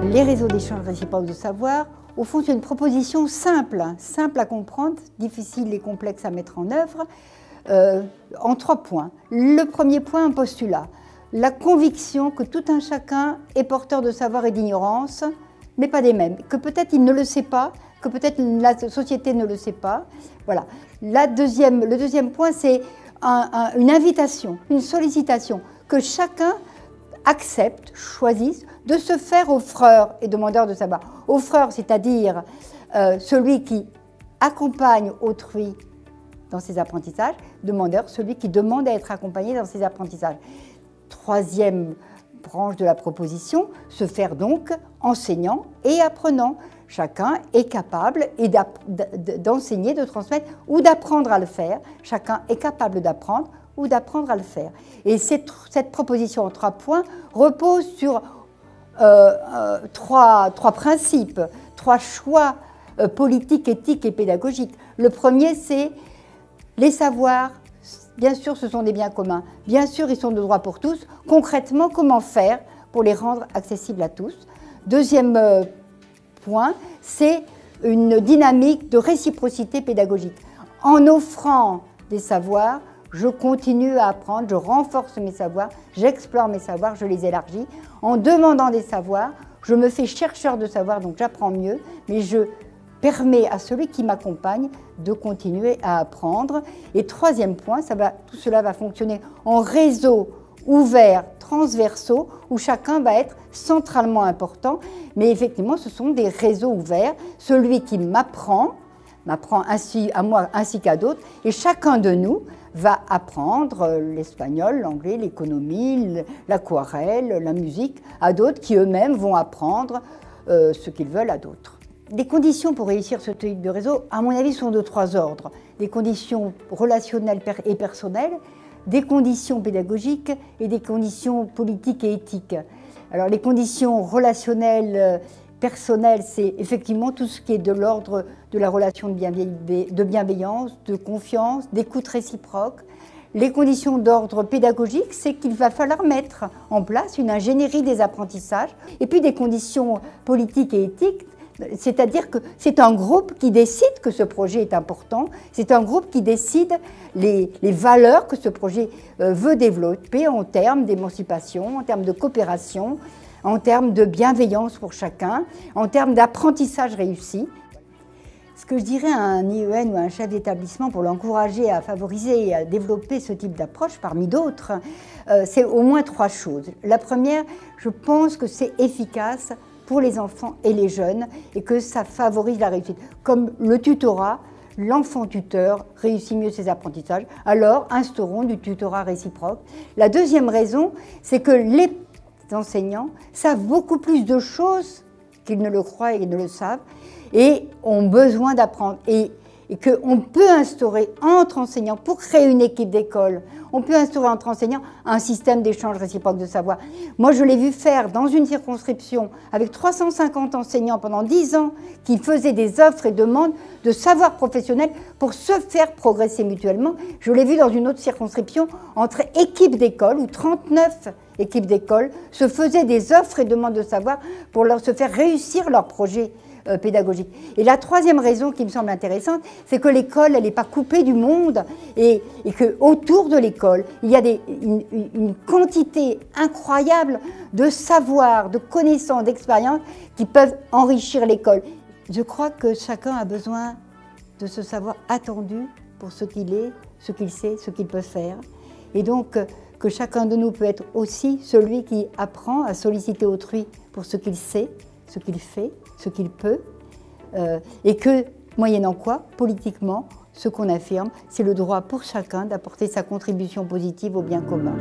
Les réseaux d'échange réciproque de savoir, au fond, c'est une proposition simple à comprendre, difficile et complexe à mettre en œuvre, en 3 points. Le premier point, un postulat. La conviction que tout un chacun est porteur de savoir et d'ignorance, mais pas des mêmes. Que peut-être il ne le sait pas, que peut-être la société ne le sait pas. Voilà. Le deuxième point, c'est une invitation, une sollicitation, que chacun accepte, choisisse de se faire offreur et demandeur de savoir. Offreur, c'est-à-dire celui qui accompagne autrui dans ses apprentissages, demandeur, celui qui demande à être accompagné dans ses apprentissages. Troisième branche de la proposition, se faire donc enseignant et apprenant. Chacun est capable d'enseigner, de transmettre ou d'apprendre à le faire. Chacun est capable d'apprendre ou d'apprendre à le faire. Et cette proposition en 3 points repose sur trois principes, 3 choix politiques, éthiques et pédagogiques. Le premier, c'est les savoirs. Bien sûr, ce sont des biens communs. Bien sûr, ils sont de droit pour tous. Concrètement, comment faire pour les rendre accessibles à tous? Deuxième point, c'est une dynamique de réciprocité pédagogique. En offrant des savoirs, je continue à apprendre, je renforce mes savoirs, j'explore mes savoirs, je les élargis. En demandant des savoirs, je me fais chercheur de savoir, donc j'apprends mieux, mais je permets à celui qui m'accompagne de continuer à apprendre. Et troisième point, tout cela va fonctionner en réseaux ouverts, transversaux, où chacun va être centralement important. Mais effectivement, ce sont des réseaux ouverts. Celui qui m'apprend ainsi à moi ainsi qu'à d'autres, et chacun de nous va apprendre l'espagnol, l'anglais, l'économie, l'aquarelle, la musique, à d'autres qui eux-mêmes vont apprendre ce qu'ils veulent à d'autres. Les conditions pour réussir ce type de réseau, à mon avis, sont de 3 ordres. Des conditions relationnelles et personnelles, des conditions pédagogiques et des conditions politiques et éthiques. Alors les conditions relationnelles, personnelles, c'est effectivement tout ce qui est de l'ordre de la relation de bienveillance, de confiance, d'écoute réciproque. Les conditions d'ordre pédagogique, c'est qu'il va falloir mettre en place une ingénierie des apprentissages. Et puis des conditions politiques et éthiques, c'est-à-dire que c'est un groupe qui décide que ce projet est important, c'est un groupe qui décide les valeurs que ce projet veut développer en termes d'émancipation, en termes de coopération, en termes de bienveillance pour chacun, en termes d'apprentissage réussi. Ce que je dirais à un IEN ou à un chef d'établissement pour l'encourager à favoriser et à développer ce type d'approche, parmi d'autres, c'est au moins 3 choses. La première, je pense que c'est efficace pour les enfants et les jeunes et que ça favorise la réussite. Comme le tutorat, l'enfant tuteur réussit mieux ses apprentissages, alors instaurons du tutorat réciproque. La deuxième raison, c'est que les enseignants savent beaucoup plus de choses qu'ils ne le croient et ne le savent et ont besoin d'apprendre. Et qu'on peut instaurer entre enseignants, pour créer une équipe d'école, on peut instaurer entre enseignants un système d'échange réciproque de savoir. Moi, je l'ai vu faire dans une circonscription avec 350 enseignants pendant 10 ans qui faisaient des offres et demandes de savoir professionnel pour se faire progresser mutuellement. Je l'ai vu dans une autre circonscription entre équipes d'école où 39 équipes d'école se faisaient des offres et demandes de savoir pour se faire réussir leur projet pédagogique. Et la troisième raison qui me semble intéressante, c'est que l'école, elle n'est pas coupée du monde et qu'autour de l'école, il y a une quantité incroyable de savoir, de connaissances, d'expériences qui peuvent enrichir l'école. Je crois que chacun a besoin de ce savoir attendu pour ce qu'il est, ce qu'il sait, ce qu'il peut faire. Et donc, que chacun de nous peut être aussi celui qui apprend à solliciter autrui pour ce qu'il sait, ce qu'il fait, ce qu'il peut, et que, moyennant quoi, politiquement, ce qu'on affirme, c'est le droit pour chacun d'apporter sa contribution positive au bien commun.